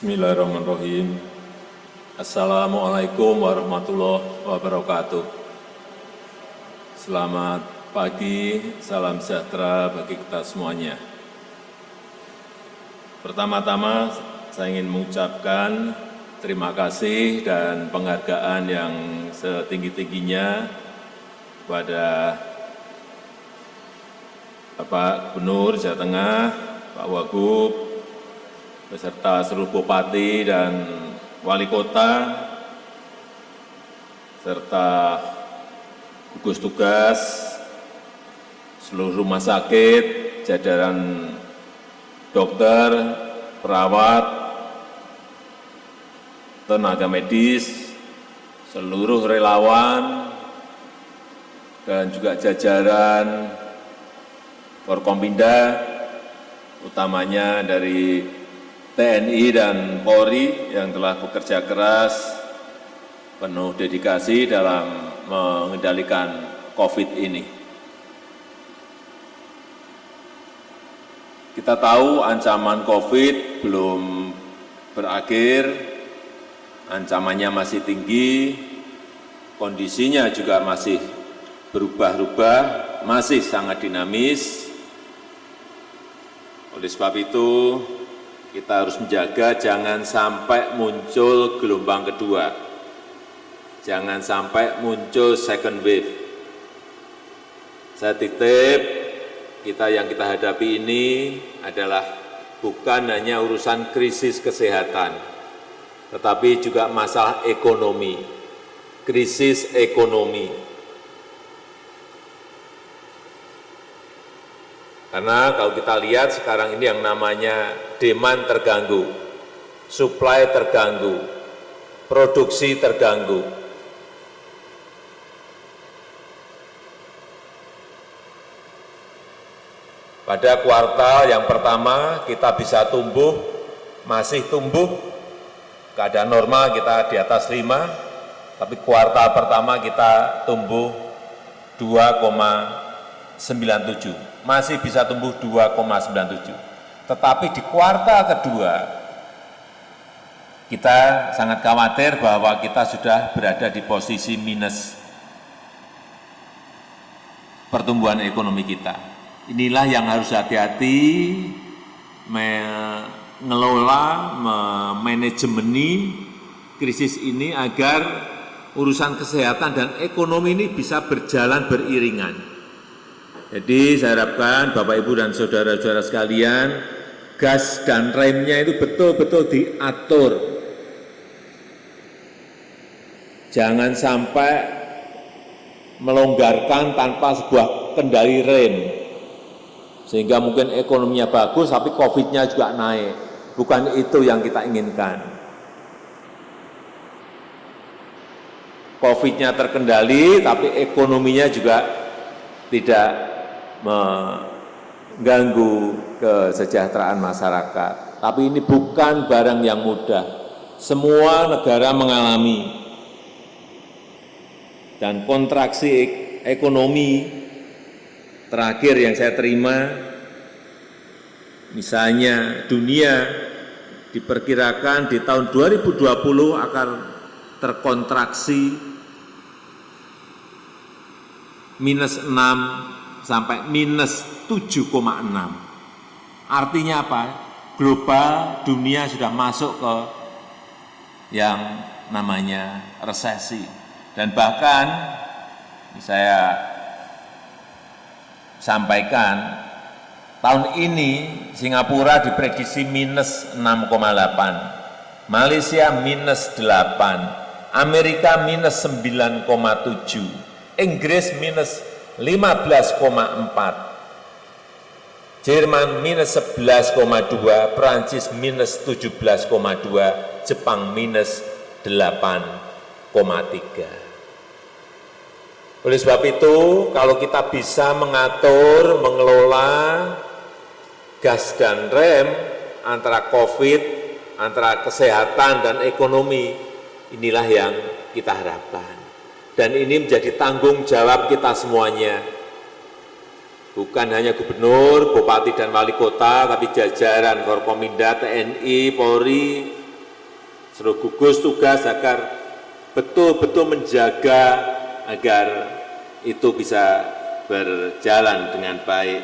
Bismillahirrahmanirrahim. Assalamualaikum warahmatullahi wabarakatuh. Selamat pagi, salam sejahtera bagi kita semuanya. Pertama-tama saya ingin mengucapkan terima kasih dan penghargaan yang setinggi-tingginya kepada Bapak Gubernur Jawa Tengah, Pak Wagub, beserta seluruh bupati dan wali kota, serta gugus tugas, seluruh rumah sakit, jajaran dokter, perawat, tenaga medis, seluruh relawan, dan juga jajaran Forkompinda, utamanya dari TNI dan Polri yang telah bekerja keras, penuh dedikasi dalam mengendalikan COVID ini. Kita tahu ancaman COVID belum berakhir, ancamannya masih tinggi, kondisinya juga masih berubah-ubah, masih sangat dinamis. Oleh sebab itu, kita harus menjaga jangan sampai muncul gelombang kedua. Jangan sampai muncul second wave. Saya titip, yang kita hadapi ini adalah bukan hanya urusan krisis kesehatan, tetapi juga masalah ekonomi, krisis ekonomi. Karena kalau kita lihat sekarang ini yang namanya demand terganggu, supply terganggu, produksi terganggu. Pada kuartal yang pertama kita bisa tumbuh, masih tumbuh, keadaan normal kita di atas 5, tapi kuartal pertama kita tumbuh 2,97. Masih bisa tumbuh 2,97. Tetapi di kuartal kedua, kita sangat khawatir bahwa kita sudah berada di posisi minus pertumbuhan ekonomi kita. Inilah yang harus hati-hati mengelola, memanajemeni krisis ini agar urusan kesehatan dan ekonomi ini bisa berjalan beriringan. Jadi saya harapkan Bapak, Ibu, dan saudara-saudara sekalian, gas dan remnya itu betul-betul diatur. Jangan sampai melonggarkan tanpa sebuah kendali rem. Sehingga mungkin ekonominya bagus, tapi COVID-nya juga naik. Bukan itu yang kita inginkan. COVID-nya terkendali, tapi ekonominya juga tidak mengganggu kesejahteraan masyarakat. Tapi ini bukan barang yang mudah. Semua negara mengalami. Dan kontraksi ekonomi terakhir yang saya terima, misalnya dunia diperkirakan di tahun 2020 akan terkontraksi minus 6 sampai minus 7,6. Artinya apa? Global, dunia sudah masuk ke yang namanya resesi. Dan bahkan saya sampaikan, tahun ini Singapura diprediksi minus 6,8, Malaysia minus 8, Amerika minus 9,7, Inggris minus 15,4, Jerman minus 11,2, Perancis minus 17,2, Jepang minus 8,3. Oleh sebab itu, kalau kita bisa mengatur, mengelola gas dan rem antara COVID, antara kesehatan dan ekonomi, inilah yang kita harapkan. Dan ini menjadi tanggung jawab kita semuanya. Bukan hanya gubernur, bupati dan wali kota, tapi jajaran Forkompinda, TNI, Polri, seluruh gugus tugas agar betul-betul menjaga agar itu bisa berjalan dengan baik.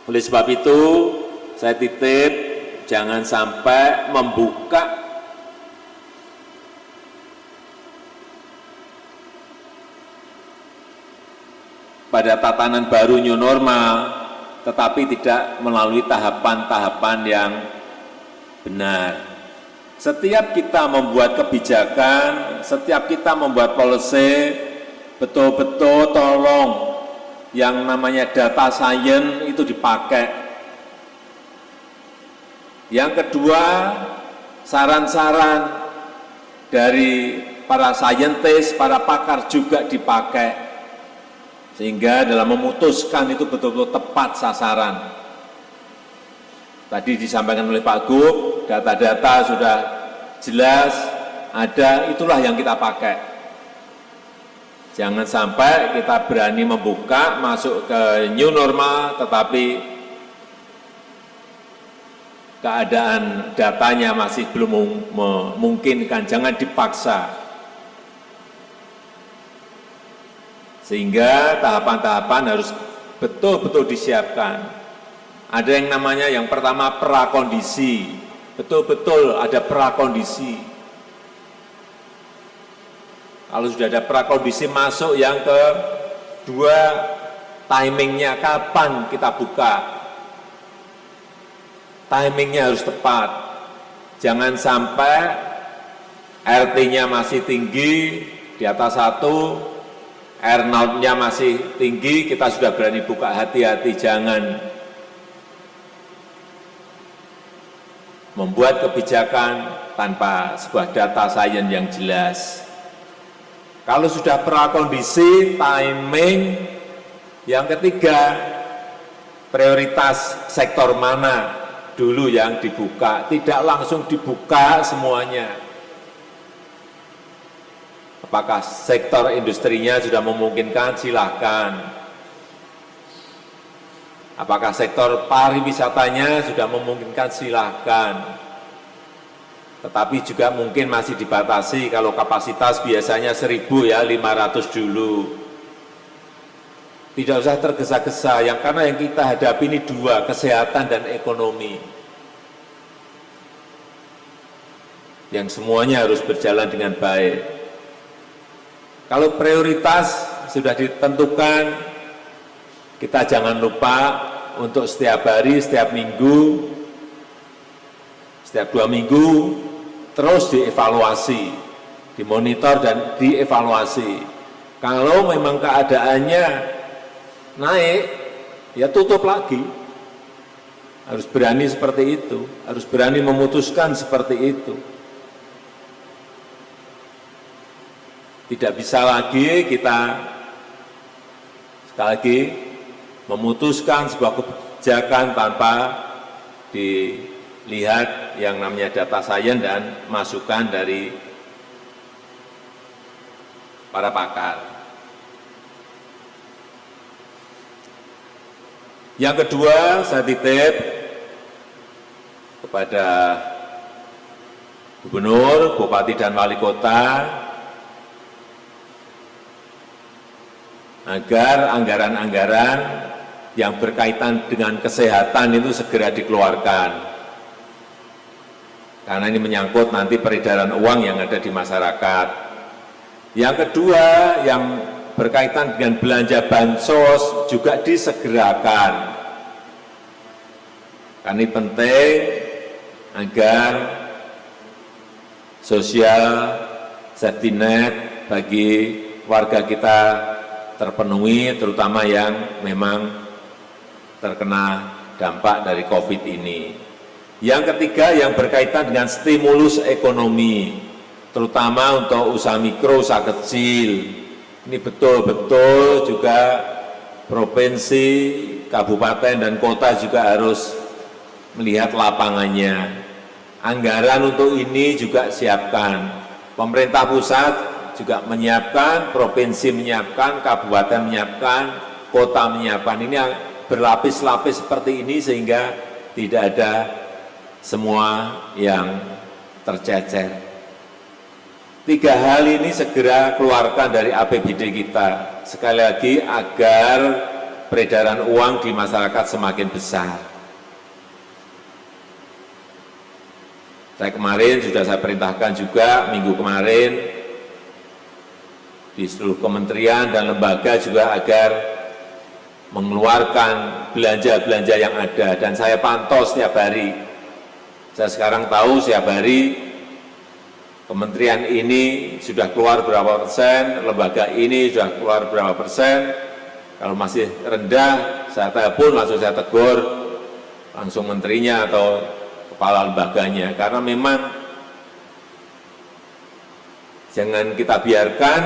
Oleh sebab itu, saya titip jangan sampai membuka pada tatanan baru new normal, tetapi tidak melalui tahapan-tahapan yang benar. Setiap kita membuat kebijakan, setiap kita membuat policy, betul-betul tolong yang namanya data science itu dipakai. Yang kedua, saran-saran dari para saintis, para pakar juga dipakai. Sehingga dalam memutuskan itu betul-betul tepat sasaran. Tadi disampaikan oleh Pak Gub, data-data sudah jelas, ada, itulah yang kita pakai. Jangan sampai kita berani membuka, masuk ke new normal, tetapi keadaan datanya masih belum memungkinkan, jangan dipaksa. Sehingga tahapan-tahapan harus betul-betul disiapkan. Ada yang namanya yang pertama prakondisi, betul-betul ada prakondisi. Kalau sudah ada prakondisi, masuk yang kedua, timingnya kapan kita buka. Timingnya harus tepat. Jangan sampai RT-nya masih tinggi, di atas 1, R0-nya masih tinggi, kita sudah berani buka, hati-hati, jangan membuat kebijakan tanpa sebuah data sains yang jelas. Kalau sudah prakondisi, timing, yang ketiga, prioritas sektor mana dulu yang dibuka, tidak langsung dibuka semuanya. Apakah sektor industrinya sudah memungkinkan? Silahkan. Apakah sektor pariwisatanya sudah memungkinkan? Silahkan. Tetapi juga mungkin masih dibatasi, kalau kapasitas biasanya 1.000 ya, 500 dulu. Tidak usah tergesa-gesa, karena yang kita hadapi ini dua, kesehatan dan ekonomi. Yang semuanya harus berjalan dengan baik. Kalau prioritas sudah ditentukan, kita jangan lupa untuk setiap hari, setiap minggu, setiap 2 minggu, terus dievaluasi, dimonitor dan dievaluasi. Kalau memang keadaannya naik, ya tutup lagi. Harus berani seperti itu, harus berani memutuskan seperti itu. Tidak bisa lagi kita sekali lagi memutuskan sebuah kebijakan tanpa dilihat yang namanya data sains dan masukan dari para pakar. Yang kedua, saya titip kepada gubernur, bupati, dan wali kota agar anggaran-anggaran yang berkaitan dengan kesehatan itu segera dikeluarkan. Karena ini menyangkut nanti peredaran uang yang ada di masyarakat. Yang kedua, yang berkaitan dengan belanja bansos juga disegerakan. Karena ini penting agar sosial safety net bagi warga kita terpenuhi, terutama yang memang terkena dampak dari COVID ini. Yang ketiga, yang berkaitan dengan stimulus ekonomi, terutama untuk usaha mikro, usaha kecil. Ini betul-betul juga provinsi, kabupaten, dan kota juga harus melihat lapangannya. Anggaran untuk ini juga siapkan. Pemerintah pusat juga menyiapkan, provinsi menyiapkan, kabupaten menyiapkan, kota menyiapkan. Ini berlapis-lapis seperti ini sehingga tidak ada semua yang tercecer. 3 hal ini segera keluarkan dari APBD kita. Sekali lagi agar peredaran uang di masyarakat semakin besar. Saya kemarin sudah saya perintahkan juga minggu kemarin di seluruh kementerian dan lembaga juga agar mengeluarkan belanja-belanja yang ada, dan saya pantau setiap hari. Saya sekarang tahu setiap hari kementerian ini sudah keluar berapa persen, lembaga ini sudah keluar berapa persen. Kalau masih rendah, saya telepon, langsung saya tegur, langsung menterinya atau kepala lembaganya. Karena memang jangan kita biarkan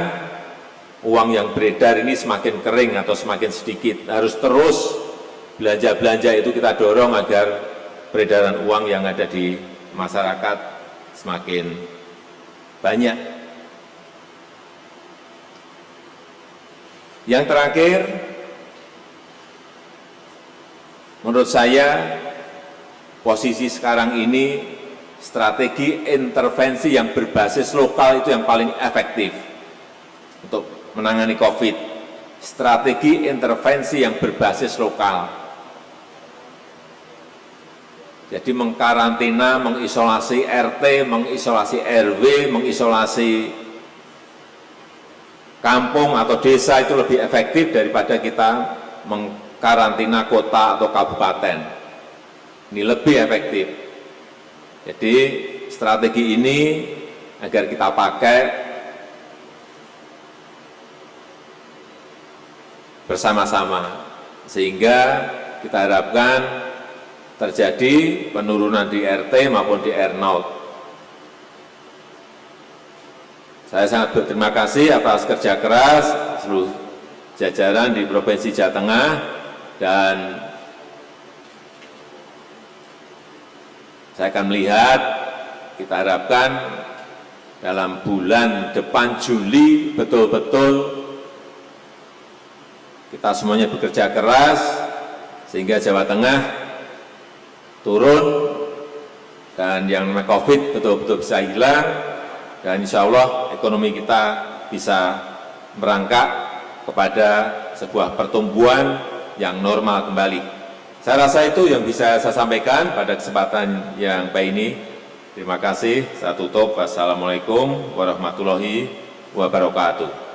uang yang beredar ini semakin kering atau semakin sedikit. Harus terus belanja-belanja itu kita dorong agar peredaran uang yang ada di masyarakat semakin banyak. Yang terakhir, menurut saya posisi sekarang ini strategi intervensi yang berbasis lokal itu yang paling efektif untuk menangani COVID. Strategi intervensi yang berbasis lokal. Jadi mengkarantina, mengisolasi RT, mengisolasi RW, mengisolasi kampung atau desa itu lebih efektif daripada kita mengkarantina kota atau kabupaten. Ini lebih efektif. Jadi strategi ini agar kita pakai bersama-sama, sehingga kita harapkan terjadi penurunan di RT maupun di R0. Saya sangat berterima kasih atas kerja keras seluruh jajaran di Provinsi Jawa Tengah, dan saya akan melihat, kita harapkan dalam bulan depan Juli betul-betul kita semuanya bekerja keras sehingga Jawa Tengah turun dan yang namanya COVID betul-betul bisa hilang, dan insya Allah ekonomi kita bisa merangkak kepada sebuah pertumbuhan yang normal kembali. Saya rasa itu yang bisa saya sampaikan pada kesempatan yang baik ini. Terima kasih. Saya tutup. Wassalamualaikum warahmatullahi wabarakatuh.